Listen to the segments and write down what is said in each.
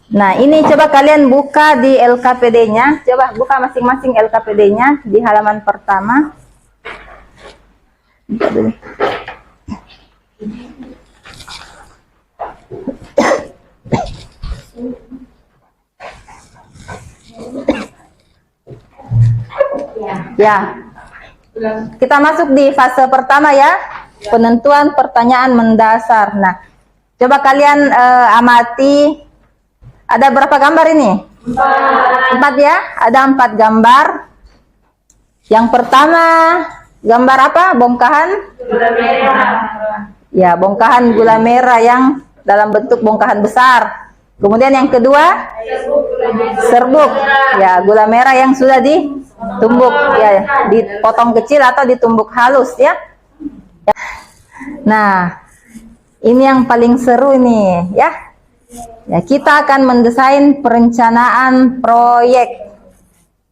Nah, ini coba kalian buka di LKPD-nya. Coba buka masing-masing LKPD-nya di halaman pertama. Buka dulu. Ya, kita masuk di fase pertama ya, penentuan pertanyaan mendasar. Nah, coba kalian amati, ada berapa gambar ini? 4 ya, ada 4 gambar. Yang pertama, gambar apa? Bongkahan? Gula merah. Ya, bongkahan gula merah yang dalam bentuk bongkahan besar. Kemudian yang kedua, serbuk. Ya, gula merah yang sudah ditumbuk, ya, dipotong kecil atau ditumbuk halus ya. Nah, ini yang paling seru ini ya. Ya, kita akan mendesain perencanaan proyek.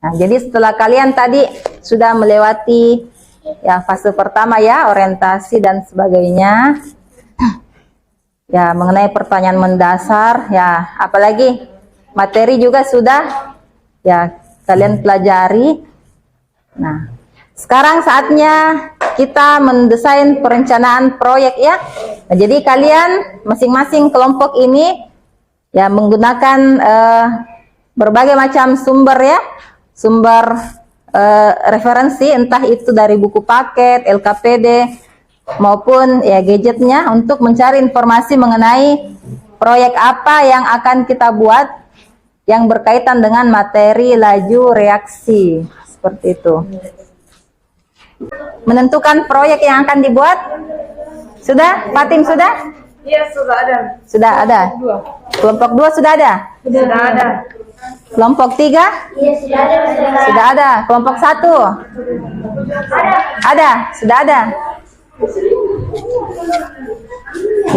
Nah, jadi setelah kalian tadi sudah melewati ya fase pertama ya, orientasi dan sebagainya. Ya, mengenai pertanyaan mendasar ya, apalagi materi juga sudah ya kalian pelajari. Nah, sekarang saatnya kita mendesain perencanaan proyek ya. Nah, jadi kalian masing-masing kelompok ini ya menggunakan berbagai macam sumber ya, sumber referensi, entah itu dari buku paket, LKPD, maupun ya gadgetnya untuk mencari informasi mengenai proyek apa yang akan kita buat yang berkaitan dengan materi laju reaksi, seperti itu. Menentukan proyek yang akan dibuat sudah, Fatim sudah? Iya, sudah ada. Sudah ada. Kelompok 2 sudah ada? Sudah ada. Kelompok 3? Iya, sudah ada. Sudah ada. Kelompok 1? Ada. Sudah ada.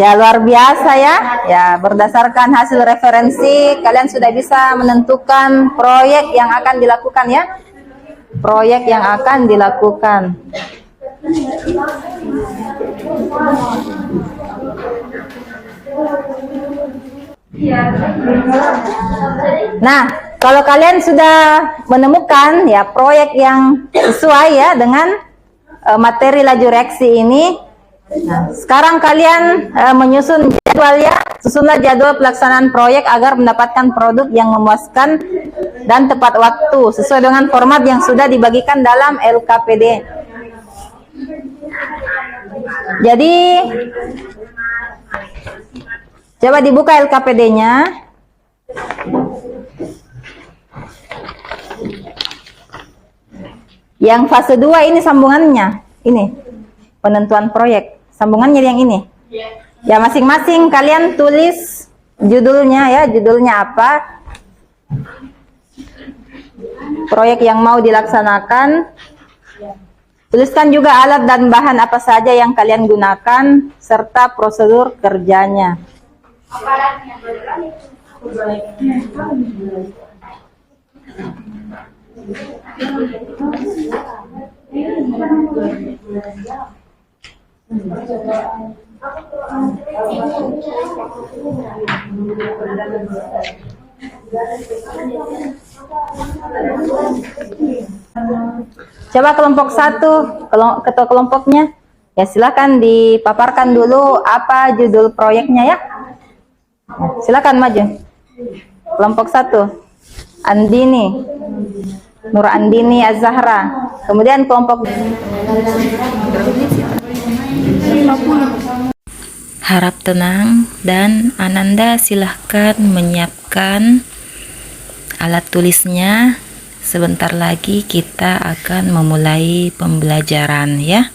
Ya, luar biasa ya. Ya, berdasarkan hasil referensi kalian sudah bisa menentukan proyek yang akan dilakukan ya. Proyek yang akan dilakukan. Nah, kalau kalian sudah menemukan ya proyek yang sesuai ya dengan materi laju reaksi ini, nah, sekarang kalian menyusun jadwal ya, susunlah jadwal pelaksanaan proyek agar mendapatkan produk yang memuaskan dan tepat waktu sesuai dengan format yang sudah dibagikan dalam LKPD. Jadi coba dibuka LKPD-nya. Yang fase 2 ini sambungannya. Ini penentuan proyek. Sambungannya yang ini. Ya, masing-masing kalian tulis judulnya ya, judulnya apa? Proyek yang mau dilaksanakan. Tuliskan juga alat dan bahan apa saja yang kalian gunakan serta prosedur kerjanya. Coba kelompok 1, ketua kelompoknya, ya silakan dipaparkan dulu apa judul proyeknya ya. Silakan maju. Kelompok 1, Andini, Nur Andini Az-Zahra. Kemudian kelompok harap tenang dan Ananda silahkan menyiapkan alat tulisnya. Sebentar lagi kita akan memulai pembelajaran ya.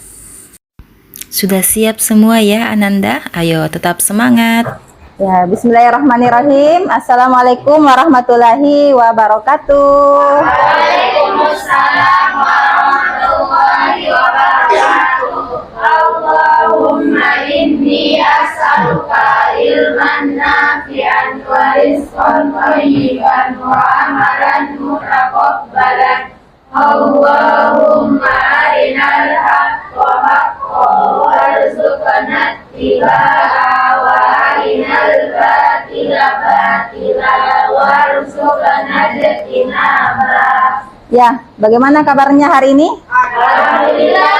Sudah siap semua ya Ananda? Ayo tetap semangat. ya, bismillahirrahmanirrahim. Assalamualaikum warahmatullahi wabarakatuh. Waalaikumsalam warahmatullahi wabarakatuh. Allahumma inni as'aluka ilman nafi'an wa rizqan thayyiban wa amalan mutaqabbalan. Allahumma arinal haqqa haqqan warzuqna ittiba'ahu wa arinal batila batila warzuqna ijtinaba. Ya, bagaimana kabarnya hari ini? Alhamdulillah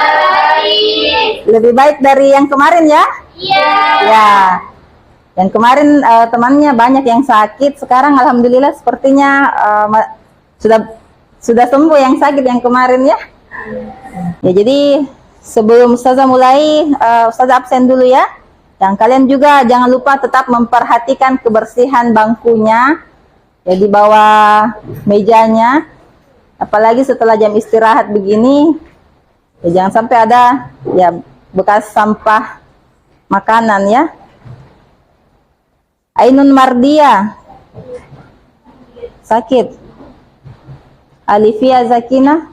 baik. Lebih baik dari yang kemarin ya? Iya. Ya. Yang kemarin temannya banyak yang sakit, sekarang alhamdulillah sepertinya sudah sembuh yang sakit yang kemarin ya. Ya, jadi sebelum Ustazah mulai, Ustazah absen dulu ya. Dan kalian juga jangan lupa tetap memperhatikan kebersihan bangkunya, ya di bawah mejanya. Apalagi setelah jam istirahat begini, ya jangan sampai ada ya bekas sampah makanan ya. Ainun Mardia sakit. Alifia Zakina.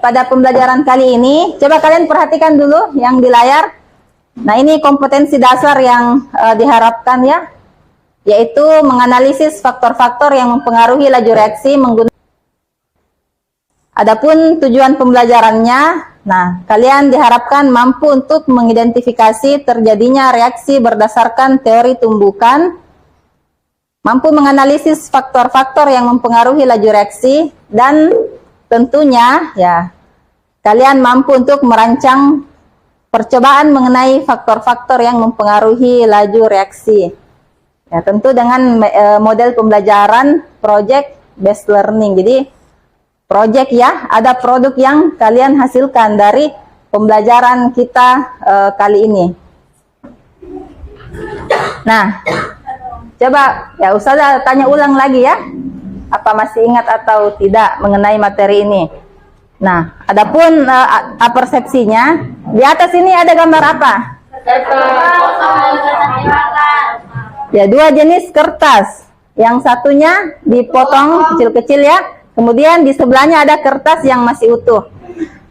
Pada pembelajaran kali ini, coba kalian perhatikan dulu yang di layar. Nah, ini kompetensi dasar yang diharapkan ya, yaitu menganalisis faktor-faktor yang mempengaruhi laju reaksi menggunakan. Adapun tujuan pembelajarannya, nah, kalian diharapkan mampu untuk mengidentifikasi terjadinya reaksi berdasarkan teori tumbukan, mampu menganalisis faktor-faktor yang mempengaruhi laju reaksi, dan tentunya ya kalian mampu untuk merancang percobaan mengenai faktor-faktor yang mempengaruhi laju reaksi. Ya, tentu dengan model pembelajaran project based learning. Jadi project ya, ada produk yang kalian hasilkan dari pembelajaran kita kali ini. Nah, coba ya Ustazah tanya ulang lagi ya, apa masih ingat atau tidak mengenai materi ini. Nah, adapun persepsinya, di atas ini ada gambar apa? Ya, dua jenis kertas. Yang satunya dipotong kecil-kecil ya. Kemudian di sebelahnya ada kertas yang masih utuh.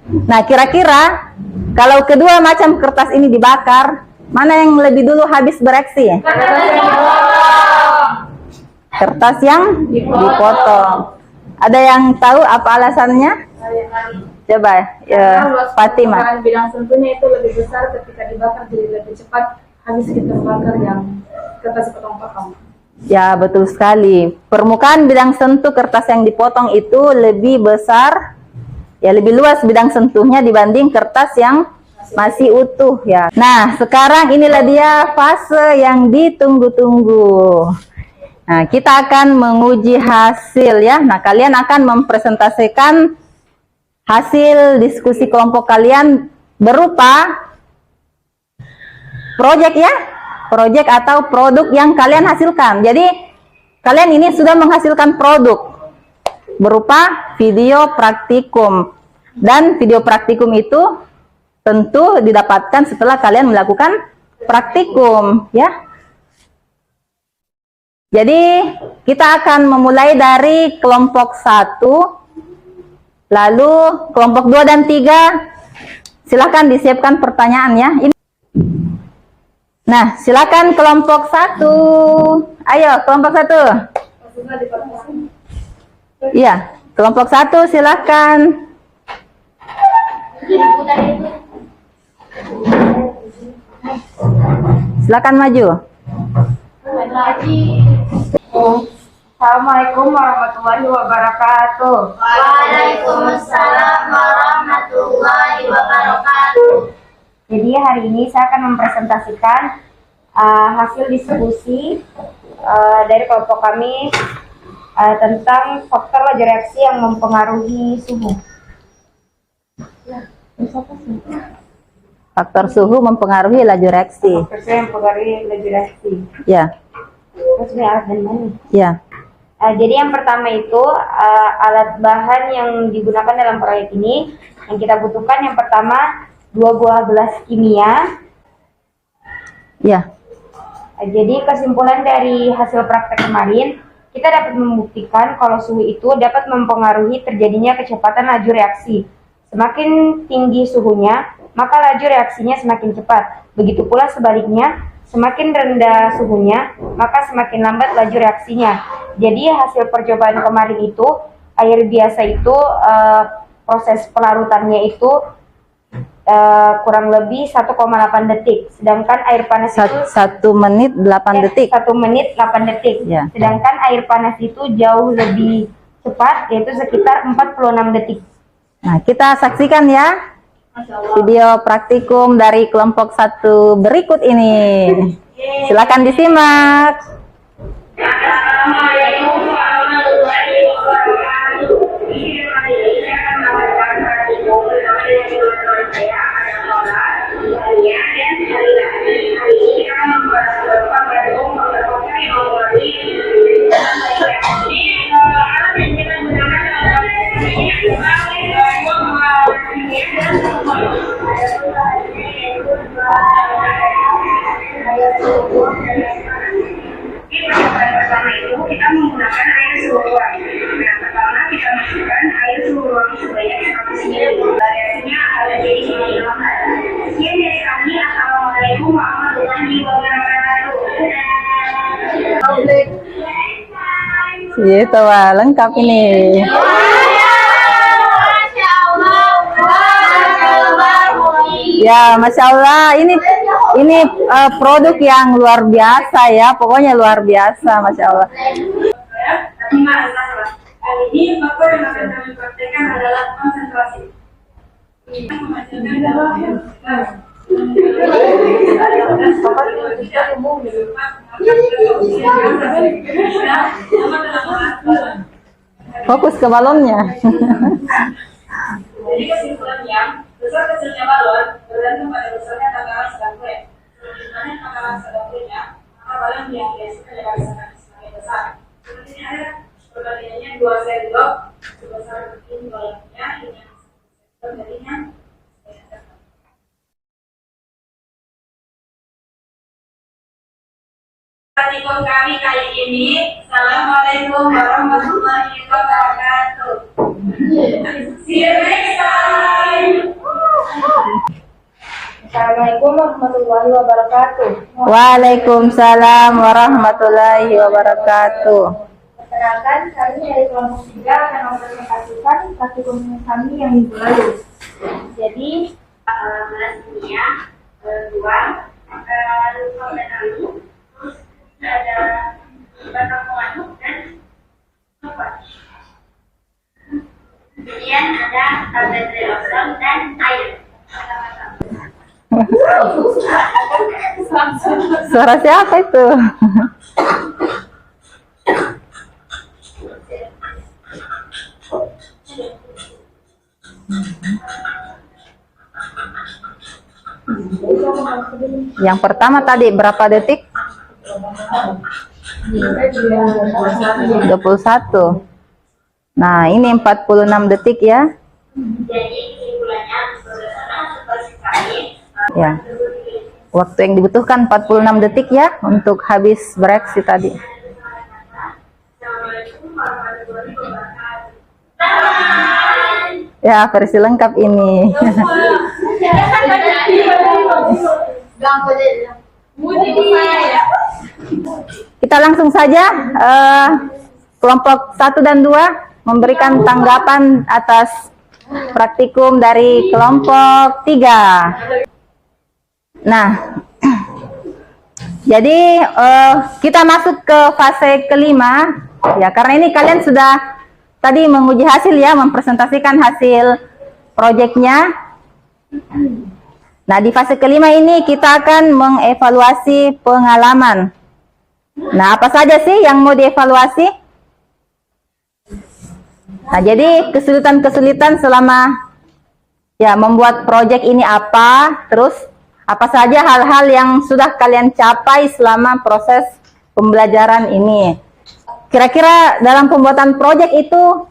Nah, kira-kira kalau kedua macam kertas ini dibakar, mana yang lebih dulu habis bereaksi? Kertas yang dipotong. Ada yang tahu apa alasannya? Coba, Fatimah. Bidang sentuhnya itu lebih besar ketika dibakar, jadi lebih cepat habis kita bakar yang kertas potong-potong. Ya, betul sekali. Permukaan bidang sentuh kertas yang dipotong itu lebih besar, ya lebih luas bidang sentuhnya dibanding kertas yang masih utuh ya. Nah, sekarang inilah dia fase yang ditunggu-tunggu. Nah, kita akan menguji hasil ya. Nah, kalian akan mempresentasikan hasil diskusi kelompok kalian berupa proyek ya. Proyek atau produk yang kalian hasilkan. Jadi kalian ini sudah menghasilkan produk berupa video praktikum, dan video praktikum itu tentu didapatkan setelah kalian melakukan praktikum ya. Jadi kita akan memulai dari kelompok 1, lalu kelompok 2 dan 3 silahkan disiapkan pertanyaan ya. Nah, silakan kelompok 1. Ayo, kelompok 1. Iya, kelompok 1 silakan. Silakan maju. Assalamualaikum warahmatullahi wabarakatuh. Waalaikumsalam warahmatullahi wabarakatuh. Jadi hari ini saya akan mempresentasikan hasil diskusi dari kelompok kami tentang faktor laju reaksi yang mempengaruhi suhu. Faktor suhu mempengaruhi laju reaksi. Faktor suhu yang mempengaruhi laju reaksi. Ya. Terus ini alat dan mana? Ya. Jadi yang pertama itu alat bahan yang digunakan dalam proyek ini yang kita butuhkan, yang pertama 2 buah gelas kimia. Ya. Jadi kesimpulan dari hasil praktek kemarin, kita dapat membuktikan kalau suhu itu dapat mempengaruhi terjadinya kecepatan laju reaksi. Semakin tinggi suhunya, maka laju reaksinya semakin cepat. Begitu pula sebaliknya, semakin rendah suhunya, maka semakin lambat laju reaksinya. Jadi hasil percobaan kemarin itu, air biasa itu proses pelarutannya itu kurang lebih 1,8 detik. Sedangkan air panas itu 1 menit 8 detik. 1 menit 8 detik. Ya. Sedangkan air panas itu jauh lebih cepat, yaitu sekitar 46 detik. Nah, kita saksikan ya video praktikum dari kelompok 1 berikut ini. Silakan disimak. Assalamualaikum warahmatullahi wabarakatuh. Ini akan mengadakan saya kalian dan hari ini akan membahas beberapa bentuk memperbaiki memori ini alat yang kita gunakan pertama itu kita menggunakan air suhu ruang. Nah, pertama kita masukkan air suhu ruang sebanyak 100 ml. Variasinya ada jadi ini. Sekian dari kami. Assalamualaikum warahmatullahi wabarakatuh. Gitu, wah, lengkap ini. Masya Allah. Ya, Masya Allah, ini produk yang luar biasa ya, pokoknya luar biasa, Masya Allah. Kali ini maka yang akan kami praktekkan adalah konsentrasi. Fokus ke balonnya. Jadi kesimpulannya, besar kecilnya balon bergantung pada besarnya takaran sedang kue. Sebenarnya takaran sedang kuenya, maka balon yang biasanya dirasakan semakin besar. Seperti ada perbandingannya 2 sendok sebesar ini balonnya, ini yang jadinya. Praktikum kami kali ini. Assalamualaikum warahmatullahi wabarakatuh. See you next time. Assalamualaikum warahmatullahi wabarakatuh. Waalaikumsalam warahmatullahi wabarakatuh. Perkenalkan, kami dari kelompok 3 akan mempresentasikan praktikum kami yang minggu lalu. Jadi, Belas dunia, 2, lalu terus ada batang pengaduk dan apa? Kemudian ada baterai ozon dan air. Suara siapa itu? Yang pertama tadi berapa detik? 21. Nah, ini 46 detik ya. Jadi kesimpulannya berdasarkan observasi kami, Ya. Waktu yang dibutuhkan 46 detik ya untuk habis bereaksi tadi. Assalamualaikum warahmatullahi wabarakatuh. Ya, versi lengkap ini. Kita langsung saja kelompok 1 dan 2 memberikan tanggapan atas praktikum dari kelompok 3. Nah, jadi kita masuk ke fase kelima ya, karena ini kalian sudah tadi menguji hasil ya, mempresentasikan hasil proyeknya. Nah, di fase kelima ini kita akan mengevaluasi pengalaman. Nah, apa saja sih yang mau dievaluasi? Nah, jadi kesulitan-kesulitan selama ya membuat proyek ini apa, terus apa saja hal-hal yang sudah kalian capai selama proses pembelajaran ini. Kira-kira dalam pembuatan proyek itu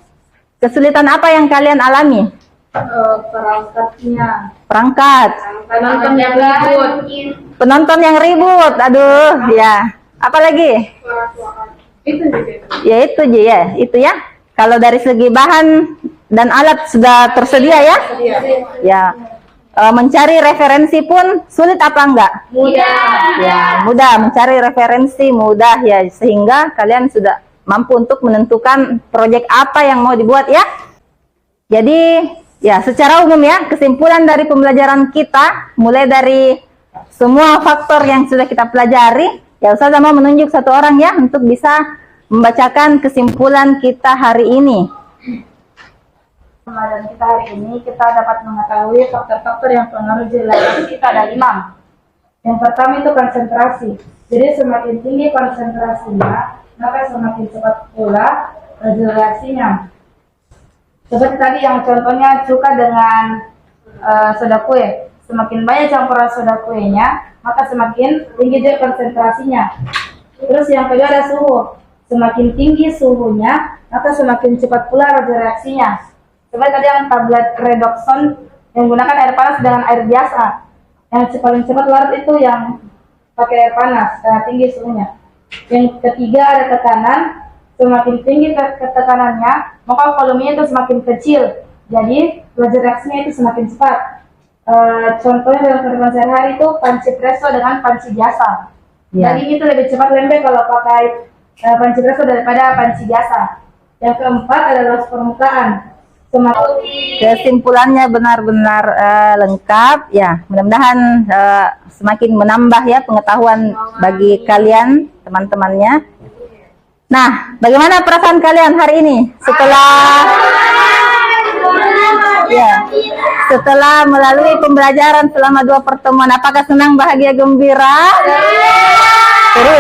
kesulitan apa yang kalian alami? perangkatnya. Perangkat. Penonton yang ribut. Penonton yang ribut. Aduh, ya. Apa lagi? Itu juga. Ya itu aja ya, itu ya. Kalau dari segi bahan dan alat sudah tersedia ya? Ya. Mencari referensi pun sulit apa enggak? Mudah. Ya, mudah. Mencari referensi mudah ya, sehingga kalian sudah mampu untuk menentukan proyek apa yang mau dibuat ya. Jadi Ya, secara umum ya, kesimpulan dari pembelajaran kita, mulai dari semua faktor yang sudah kita pelajari, ya Ustazah mau menunjuk satu orang ya, untuk bisa membacakan kesimpulan kita hari ini. Pembelajaran kita hari ini, kita dapat mengetahui faktor-faktor yang mempengaruhi reaksi kita ada 5. Yang pertama itu konsentrasi. Jadi semakin tinggi konsentrasinya, maka semakin cepat pula laju reaksinya. Seperti tadi yang contohnya cuka dengan soda kue. Semakin banyak campuran soda kuenya, maka semakin tinggi juga konsentrasinya. Terus yang kedua ada suhu. Semakin tinggi suhunya, maka semakin cepat pula laju reaksinya. Seperti tadi yang tablet redoxon yang menggunakan air panas dengan air biasa. Yang paling cepat larut itu yang pakai air panas karena tinggi suhunya. Yang ketiga ada tekanan. Semakin tinggi tekanannya, maka volumenya itu semakin kecil. Jadi laju reaksinya itu semakin cepat. Contohnya dalam kehidupan sehari-hari itu panci presso dengan panci biasa. Ya. Daging itu lebih cepat lembek kalau pakai panci presso daripada panci biasa. Yang keempat adalah permukaan. Kesimpulannya benar-benar lengkap ya. Mudah-mudahan semakin menambah ya pengetahuan bagi kalian teman-temannya. Nah, bagaimana perasaan kalian hari ini setelah melalui pembelajaran selama 2 pertemuan? Apakah senang, bahagia, gembira?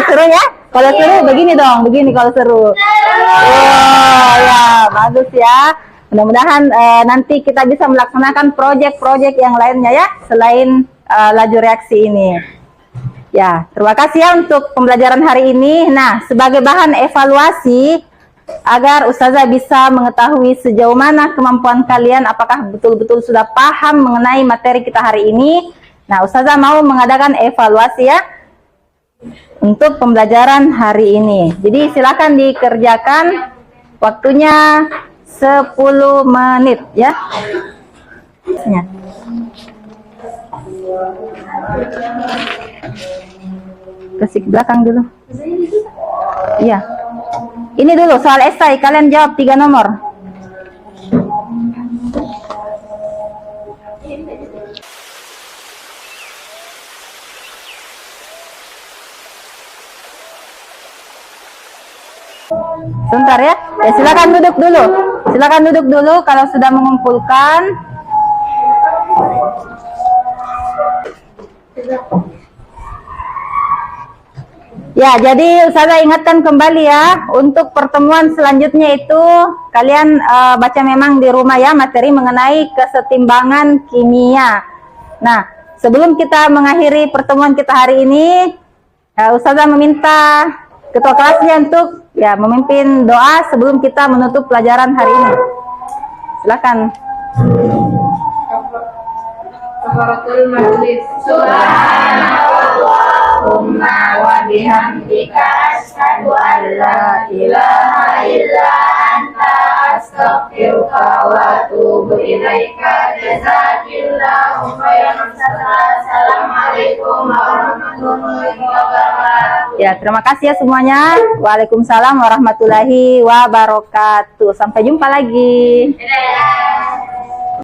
Seru ya? Kalau seru begini dong, begini kalau seru. Oh ya, bagus ya. Mudah-mudahan nanti kita bisa melaksanakan proyek-proyek yang lainnya ya, selain laju reaksi ini. Ya, terima kasih ya untuk pembelajaran hari ini. Nah, sebagai bahan evaluasi agar Ustazah bisa mengetahui sejauh mana kemampuan kalian, apakah betul-betul sudah paham mengenai materi kita hari ini. Nah, Ustazah mau mengadakan evaluasi ya untuk pembelajaran hari ini. Jadi silakan dikerjakan, waktunya 10 menit ya. Kesik belakang dulu. Iya. Ini dulu soal esai, kalian jawab 3 nomor. Sebentar ya. Silakan duduk dulu. Silakan duduk dulu kalau sudah mengumpulkan. Ya, jadi Ustazah ingatkan kembali ya, untuk pertemuan selanjutnya itu kalian baca memang di rumah ya materi mengenai kesetimbangan kimia. Nah, sebelum kita mengakhiri pertemuan kita hari ini, Ustazah meminta ketua kelasnya untuk ya memimpin doa sebelum kita menutup pelajaran hari ini. Silakan. Kafaratul majlis. Subhanallahumma wa bihamdika asyhadu an la ilaha illa anta astaghfiruka wa atubu ilaika. Jazakillahu khairan. Assalamualaikum warahmatullahi wabarakatuh. Ya, terima kasih ya semuanya. Waalaikumsalam warahmatullahi wabarakatuh. Sampai jumpa lagi. Dadah.